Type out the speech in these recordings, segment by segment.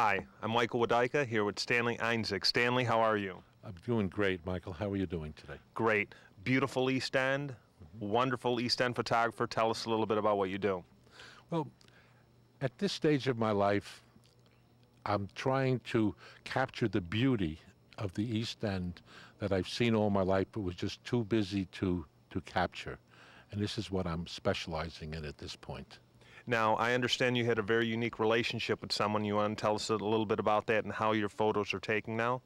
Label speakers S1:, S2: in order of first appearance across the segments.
S1: Hi, I'm Michael Wadika here with Stanley Einzig. Stanley, how are you?
S2: I'm doing great, Michael. How are you doing today?
S1: Great. Beautiful East End, wonderful East End photographer. Tell us a little bit about what you do.
S2: Well, at this stage of my life, I'm trying to capture the beauty of the East End that I've seen all my life, but was just too busy to capture. And this is what I'm specializing in at this point.
S1: Now, I understand you had a very unique relationship with someone. You want to tell us a little bit about that and how your photos are taken now?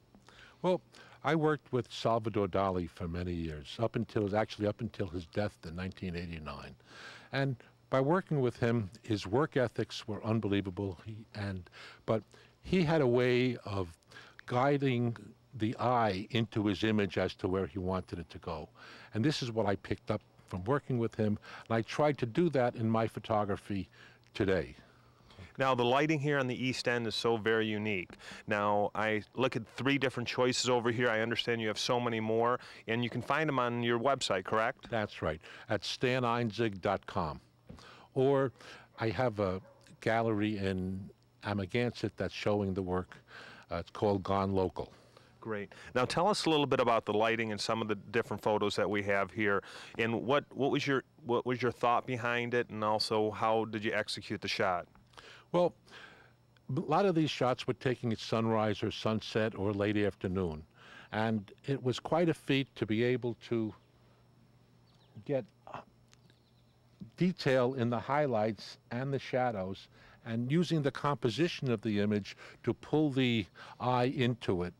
S2: Well, I worked with Salvador Dali for many years, up until his death in 1989. And by working with him, his work ethics were unbelievable. But he had a way of guiding the eye into his image as to where he wanted it to go. And this is what I picked up from working with him, and I tried to do that in my photography today.
S1: Now, the lighting here on the East End is so very unique. Now, I look at 3 different choices over here. I understand you have so many more, and you can find them on your website, correct?
S2: That's right, at staneinzig.com. Or I have a gallery in Amagansett that's showing the work. It's called Gone Local.
S1: Great. Now tell us a little bit about the lighting and some of the different photos that we have here, and what was your thought behind it, and also how did you execute the shot?
S2: Well, a lot of these shots were taking at sunrise or sunset or late afternoon, and it was quite a feat to be able to get detail in the highlights and the shadows, and using the composition of the image to pull the eye into it.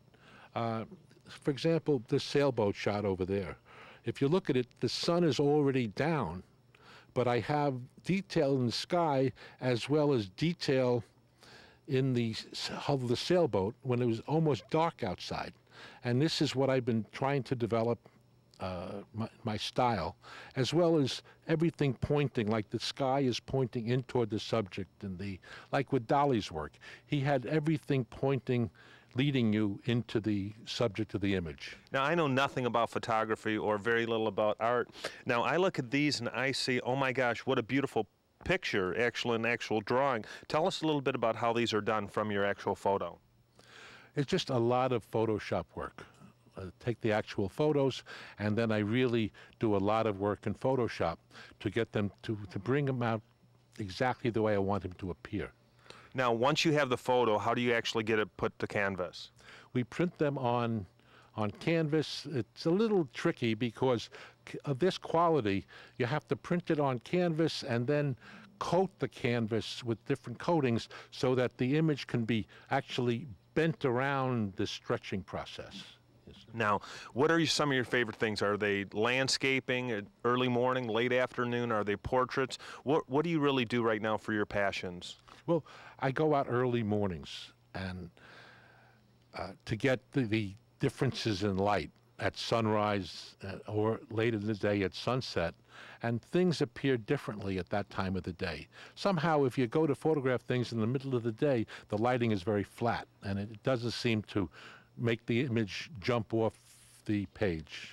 S2: For example, the sailboat shot over there. If you look at it, the sun is already down, but I have detail in the sky as well as detail in the hull of the sailboat when it was almost dark outside. And this is what I've been trying to develop, my style, as well as everything pointing, like the sky is pointing in toward the subject, and like with Dali's work, he had everything pointing, leading you into the subject of the image.
S1: Now, I know nothing about photography or very little about art. Now, I look at these and I see, oh my gosh, what a beautiful picture, an actual drawing. Tell us a little bit about how these are done from your actual photo.
S2: It's just a lot of Photoshop work. Take the actual photos, and then I really do a lot of work in Photoshop to get them to bring them out exactly the way I want them to appear.
S1: Now, once you have the photo, how do you actually get it put to canvas?
S2: We print them on canvas. It's a little tricky because of this quality. You have to print it on canvas and then coat the canvas with different coatings so that the image can be actually bent around the stretching process.
S1: Now, what are some of your favorite things? Are they landscaping, early morning, late afternoon? Are they portraits? What do you really do right now for your passions?
S2: Well, I go out early mornings and to get the differences in light at sunrise or late in the day at sunset, and things appear differently at that time of the day. Somehow, if you go to photograph things in the middle of the day, the lighting is very flat, and it doesn't seem to make the image jump off the page.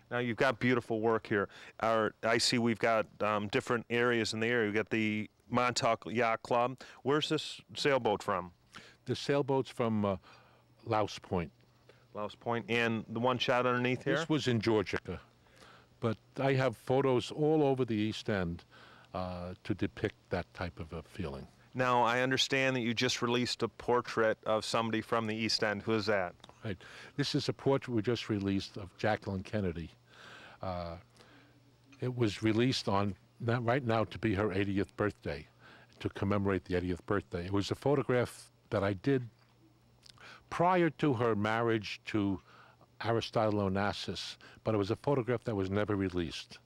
S1: Now, you've got beautiful work here. I see we've got different areas in the area. We've got the Montauk Yacht Club. Where's this sailboat from?
S2: The sailboat's from Louse Point.
S1: Louse Point. And the one shot underneath here?
S2: This was in Georgia. But I have photos all over the East End to depict that type of a feeling.
S1: Now, I understand that you just released a portrait of somebody from the East End. Who is that?
S2: Right. This is a portrait we just released of Jacqueline Kennedy. It was released on right now to be her 80th birthday, to commemorate the 80th birthday. It was a photograph that I did prior to her marriage to Aristotle Onassis, but it was a photograph that was never released.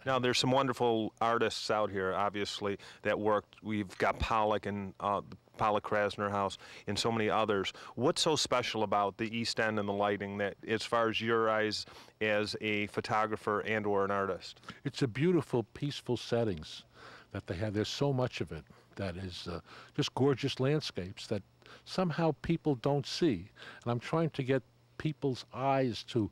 S1: Now, there's some wonderful artists out here, obviously, that worked. We've got Pollock and Pollock Krasner House and so many others. What's so special about the East End and the lighting that, as far as your eyes as a photographer and or an artist?
S2: It's a beautiful, peaceful settings that they have. There's so much of it that is just gorgeous landscapes that somehow people don't see. And I'm trying to get people's eyes to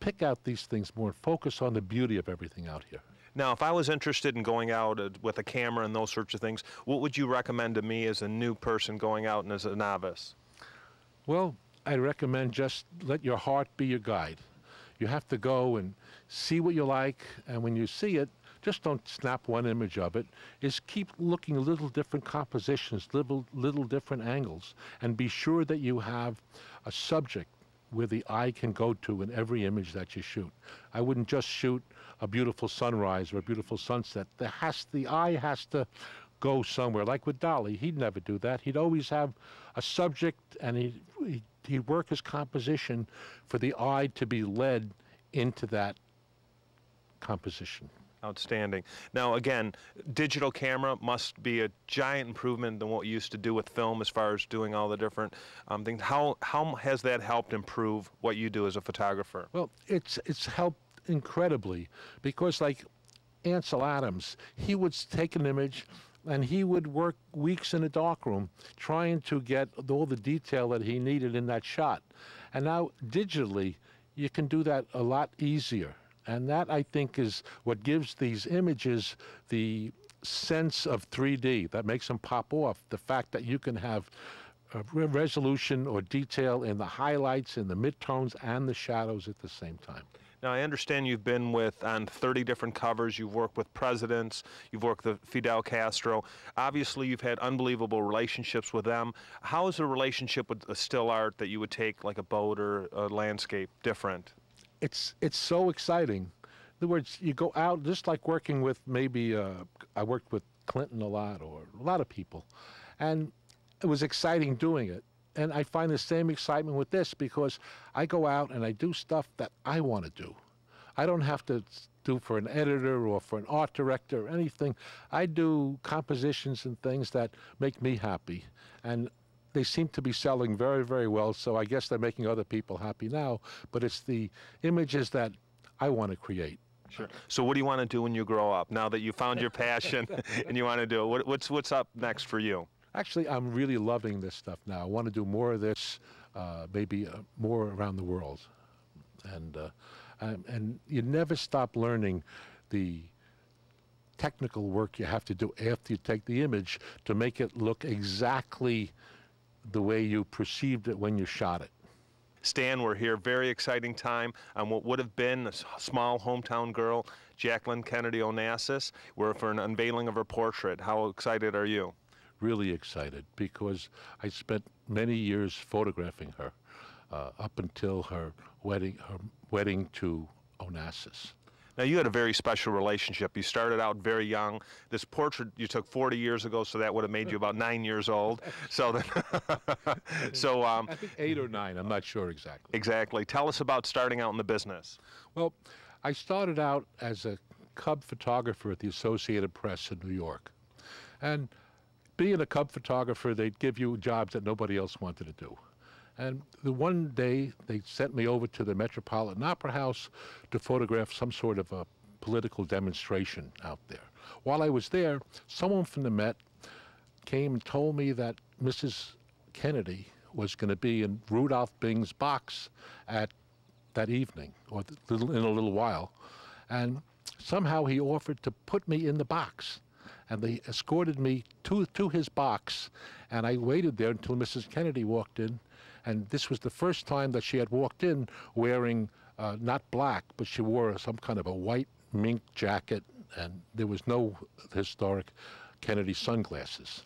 S2: pick out these things more, focus on the beauty of everything out here.
S1: Now, if I was interested in going out with a camera and those sorts of things, what would you recommend to me as a new person going out and as a novice?
S2: Well, I recommend just let your heart be your guide. You have to go and see what you like, and when you see it, just don't snap one image of it. Is keep looking at little different compositions, little different angles, and be sure that you have a subject where the eye can go to in every image that you shoot. I wouldn't just shoot a beautiful sunrise or a beautiful sunset. The eye has to go somewhere. Like with Dali, he'd never do that. He'd always have a subject, and he'd work his composition for the eye to be led into that composition.
S1: Outstanding. Now, again, digital camera must be a giant improvement than what you used to do with film as far as doing all the different things. How has that helped improve what you do as a photographer?
S2: Well, it's helped incredibly, because like Ansel Adams, he would take an image and he would work weeks in a darkroom trying to get all the detail that he needed in that shot. And now digitally, you can do that a lot easier. And that, I think, is what gives these images the sense of 3D, that makes them pop off. The fact that you can have resolution or detail in the highlights, in the midtones, and the shadows at the same time.
S1: Now, I understand you've been on 30 different covers. You've worked with presidents. You've worked with Fidel Castro. Obviously, you've had unbelievable relationships with them. How is a relationship with a still art that you would take, like a boat or a landscape, different?
S2: It's so exciting. In other words, you go out, just like working with I worked with Clinton a lot, or a lot of people, and it was exciting doing it. And I find the same excitement with this, because I go out and I do stuff that I want to do. I don't have to do for an editor or for an art director or anything. I do compositions and things that make me happy. And they seem to be selling very, very well, so I guess they're making other people happy now, but it's the images that I want to create.
S1: Sure. So what do you want to do when you grow up, now that you found your passion and you want to do it? What's up next for you?
S2: Actually, I'm really loving this stuff now. I want to do more of this, maybe more around the world. And you never stop learning the technical work you have to do after you take the image to make it look exactly the way you perceived it when you shot it.
S1: Stan, we're here, very exciting time on what would have been a small hometown girl, Jacqueline Kennedy Onassis. We're for an unveiling of her portrait. How excited are you?
S2: Really excited, because I spent many years photographing her up until her wedding to Onassis.
S1: Now, you had a very special relationship. You started out very young. This portrait you took 40 years ago, so that would have made you about 9 years old. So,
S2: I think 8 or 9. I'm not sure exactly.
S1: Exactly. Tell us about starting out in the business.
S2: Well, I started out as a cub photographer at the Associated Press in New York. And being a cub photographer, they'd give you jobs that nobody else wanted to do. And the one day, they sent me over to the Metropolitan Opera House to photograph some sort of a political demonstration out there. While I was there, someone from the Met came and told me that Mrs. Kennedy was going to be in Rudolph Bing's box at that evening, or in a little while. And somehow he offered to put me in the box. And they escorted me to his box, and I waited there until Mrs. Kennedy walked in. And this was the first time that she had walked in wearing not black, but she wore some kind of a white mink jacket, and there was no historic Kennedy sunglasses.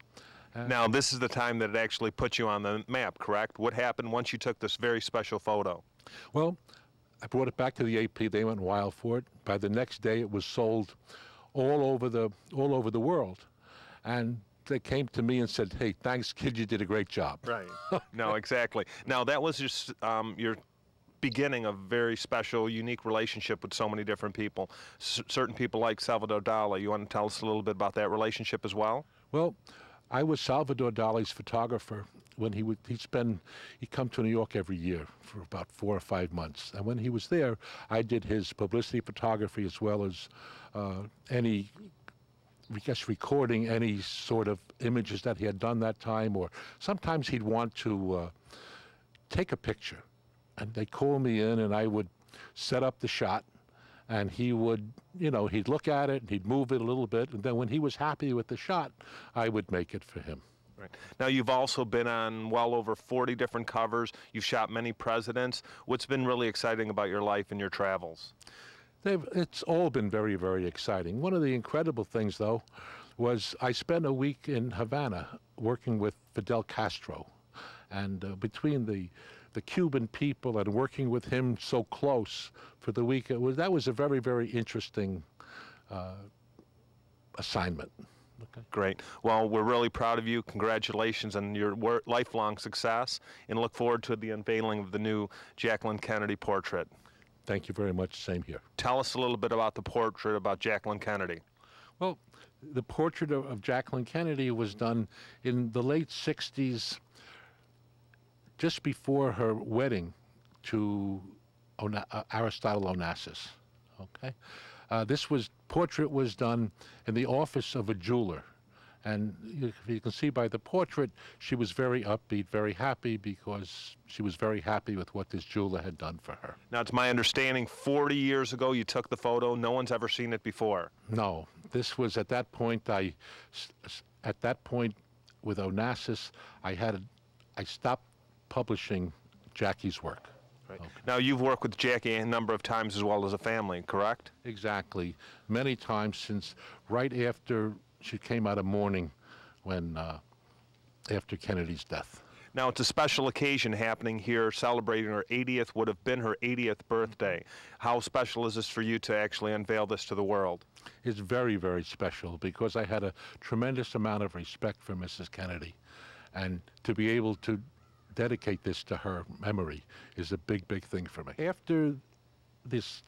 S1: Now, this is the time that it actually put you on the map, correct? What happened once you took this very special photo?
S2: Well, I brought it back to the AP. They went wild for it. By the next day, it was sold all over the world. And they came to me and said, "Hey, thanks, kid, you did a great job."
S1: Right. No, exactly. Now, that was just your beginning of a very special, unique relationship with so many different people. Certain people like Salvador Dali. You want to tell us a little bit about that relationship as well?
S2: Well, I was Salvador Dali's photographer when he'd come to New York every year for about 4 or 5 months. And when he was there, I did his publicity photography as well as recording any sort of images that he had done that time, or sometimes he'd want to take a picture, and they'd call me in, and I would set up the shot, And he would, he'd look at it and he'd move it a little bit. And then when he was happy with the shot, I would make it for him.
S1: Right. Now, you've also been on well over 40 different covers. You've shot many presidents. What's been really exciting about your life and your travels?
S2: It's all been very, very exciting. One of the incredible things, though, was I spent a week in Havana working with Fidel Castro. And between the Cuban people and working with him so close for the week, that was a very, very interesting assignment. Okay.
S1: Great. Well, we're really proud of you. Congratulations on your lifelong success, and look forward to the unveiling of the new Jacqueline Kennedy portrait.
S2: Thank you very much. Same here.
S1: Tell us a little bit about the portrait about Jacqueline Kennedy.
S2: Well, the portrait of Jacqueline Kennedy was done in the late 60s, just before her wedding to Aristotle Onassis. Okay, this portrait was done in the office of a jeweler, and you can see by the portrait she was very upbeat, very happy, because she was very happy with what this jeweler had done for her.
S1: Now, it's my understanding 40 years ago you took the photo. No one's ever seen it before.
S2: No, this was at that point. With Onassis, I stopped publishing Jackie's work.
S1: Right. Okay. Now, you've worked with Jackie a number of times as well as a family, correct?
S2: Exactly. Many times since right after she came out of mourning after Kennedy's death.
S1: Now, it's a special occasion happening here, celebrating her 80th, would have been her 80th birthday. How special is this for you to actually unveil this to the world?
S2: It's very, very special, because I had a tremendous amount of respect for Mrs. Kennedy. And to be able to dedicate this to her memory is a big, big thing for me. After this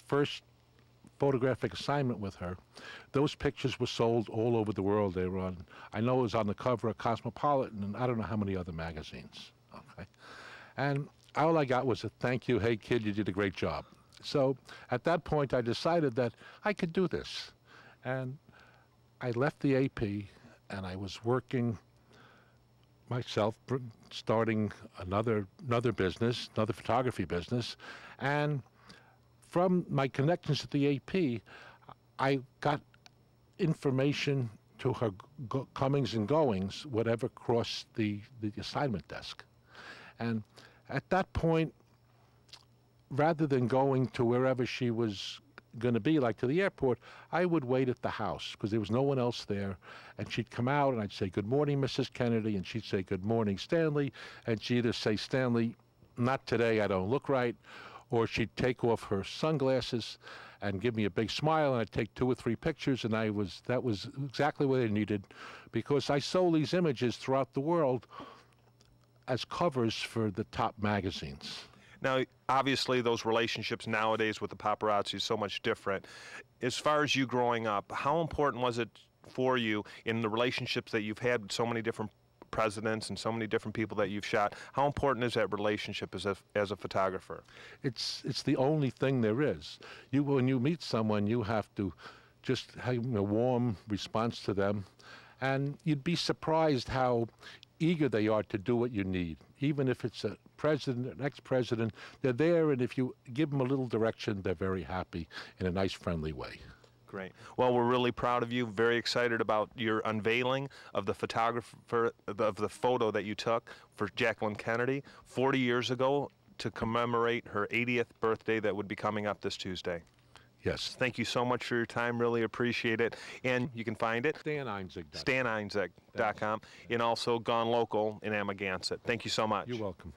S2: first photographic assignment with her, those pictures were sold all over the world. They were I know it was on the cover of Cosmopolitan and I don't know how many other magazines. Okay, and all I got was a thank you, hey kid, you did a great job. So at that point I decided that I could do this, and I left the AP and I was working myself, starting another business, another photography business, and from my connections at the AP, I got information to her comings and goings, whatever crossed the assignment desk. And at that point, rather than going to wherever she was going to be, like to the airport, I would wait at the house because there was no one else there. And she'd come out and I'd say, "Good morning, Mrs. Kennedy." And she'd say, "Good morning, Stanley." And she'd either say, "Stanley, not today, I don't look right." Or she'd take off her sunglasses and give me a big smile, and I'd take 2 or 3 pictures, and that was exactly what I needed, because I sold these images throughout the world as covers for the top magazines.
S1: Now, obviously, those relationships nowadays with the paparazzi is so much different. As far as you growing up, how important was it for you in the relationships that you've had with so many different presidents and so many different people that you've shot? How important is that relationship as a photographer?
S2: It's the only thing there is. When you meet someone, you have to just have a warm response to them, and you'd be surprised how eager they are to do what you need. Even if it's a president, an ex-president, they're there, and if you give them a little direction, they're very happy in a nice, friendly way.
S1: Great. Well, we're really proud of you, very excited about your unveiling of the the photo that you took for Jacqueline Kennedy 40 years ago to commemorate her 80th birthday that would be coming up this Tuesday.
S2: Yes.
S1: Thank you so much for your time. Really appreciate it. And you can find it
S2: StanEinzig.com.
S1: StanEinzig.com, and also Gone Local in Amagansett. Thank you so much.
S2: You're welcome.